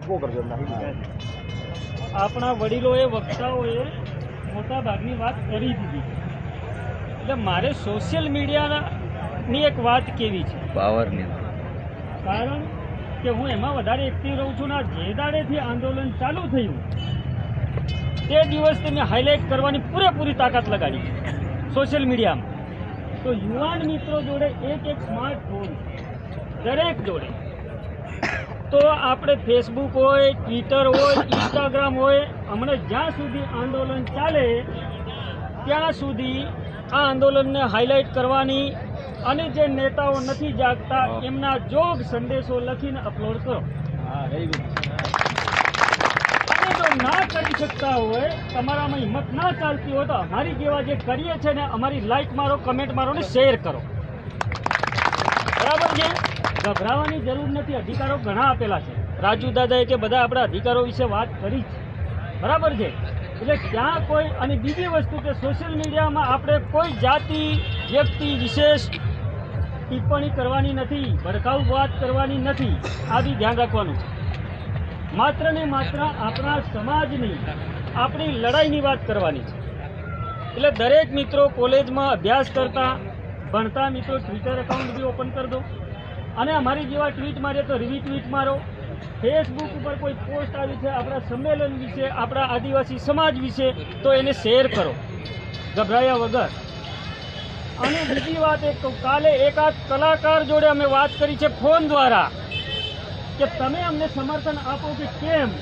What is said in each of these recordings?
वो करजो આપણા વડીલોએ વક્તાઓએ મોટા ભાગની વાત કરી દીધી એટલે મારે સોશિયલ મીડિયાની એક વાત કેવી છે પાવરની કારણ કે હું એમાં વધારે એક્ટિવ રહું છું ને જે દાડેથી આંદોલન ચાલુ થયું તે દિવસથી મેં હાઇલાઇટ કરવાની પૂરેપૂરી તાકાત લગાડી સોશિયલ મીડિયામાં તો યુવાન મિત્રો જોડે એક સ્માર્ટફોન દરેક જોડે તો આપણે ફેસબુક હોય ટ્વિટર હોય ઇન્સ્ટાગ્રામ હોય હમણાં જ્યાં સુધી આંદોલન ચાલે ત્યાં સુધી આ આંદોલનને હાઇલાઇટ કરવાની અને જે નેતાઓ નથી જાગતા એમના જોગ સંદેશો લખીને અપલોડ કરો અને જો ના કરી શકતા હોય તમારામાં હિંમત ના ચાલતી હોય તો અમારી જેવા જે કરીએ છે ને અમારી લાઇક મારો કમેન્ટ મારો ને શેર કરો બરાબર છે ગભરાવાની જરૂર નથી અધિકારો ઘણા આપેલા છે રાજુ દાદાએ કે બધા આપણા અધિકારો વિશે વાત કરી છે બરાબર છે એટલે ત્યાં કોઈ અને બીજી વસ્તુ કે સોશિયલ મીડિયામાં આપણે કોઈ જાતિ વ્યક્તિ વિશેષ ટિપ્પણી કરવાની નથી ભડકાઉ વાત કરવાની નથી આ બી ધ્યાન રાખવાનું છે માત્ર ને માત્ર આપણા સમાજની આપણી લડાઈની વાત કરવાની છે એટલે દરેક મિત્રો કોલેજમાં અભ્યાસ કરતા ભણતા મિત્રો ટ્વિટર એકાઉન્ટ બી ઓપન કરી દો અને અમારી જેવા ટ્વીટ મારે તો રીટ્વીટ મારો ફેસબુક ઉપર કોઈ પોસ્ટ આવી છે આપણા સંમેલન વિશે આપણા આદિવાસી સમાજ વિશે તો એને શેર કરો ગભરાયા વગર અને બીજી વાત એક તો કાલે એકાદ કલાકાર જોડે અમે વાત કરી છે ફોન દ્વારા કે તમે અમને સમર્થન આપો કે કેમ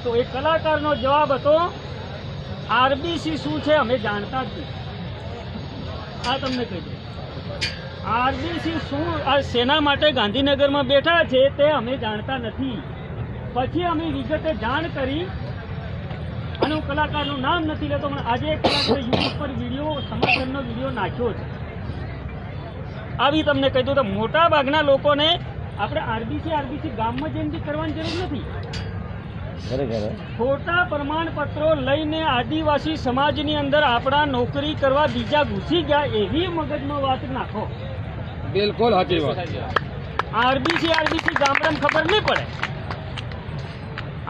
તો એ કલાકારનો જવાબ હતો આરબીસી શું છે અમે જાણતા જ નથી આ તમને કહી દઉં આરબીસી શું આ સેના માટે ગાંધીનગરમાં બેઠા છે તે અમે જાણતા નથી પછી અમે વિગતે જાણ કરી અને હું કલાકારનું નામ નથી લેતો પણ આજે એક કલાકારે યુટ્યુબ પર વિડીયો સમર્થનનો વિડીયો નાખ્યો છે આવી તમને કહી દઉં તો મોટા ભાગના લોકોને આપણે આરબીસી ગામમાં જઈને બી કરવાની જરૂર નથી ખોટા પ્રમાણપત્રો લઈને આદિવાસી સમાજની અંદર આપણા નોકરી કરવા બીજા ઘૂસી ગયા એવી મગજમાં વાત નાખો बिल्कुल हाजी बात આરબીસી ગામડામાં ખબર નહીં પડે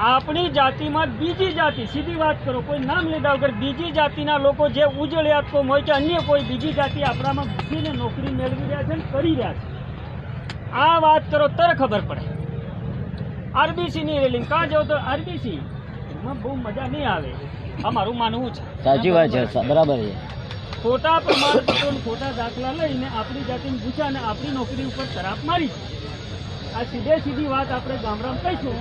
આપણી જાતિમાં બીજી જાતિ સીધી વાત કરો કોઈ નામ લીધા વગર બીજી જાતિના લોકો જે ઉજળિયાત કોમ હોય કે અન્ય કોઈ બીજી જાતિ આપણામાં ઘૂસીને નોકરી મેળવી રહ્યા છે ને કરી રહ્યા છે આ વાત કરો ત્યારે ખબર પડે આરબીસીની રેલિંગ કાં જાઓ તો આરબીસી એમાં બહુ મજા નહીં આવે અમારું માનવું છે સાચી વાત છે બરાબર છે ખોટા પ્રમાણપત્રો ખોટા દાખલા લઈને આપણી જાતિને પૂછ્યા અને આપણી નોકરી ઉપર તરાપ મારી છે આ સીધી વાત આપણે ગામડામાં કહીશું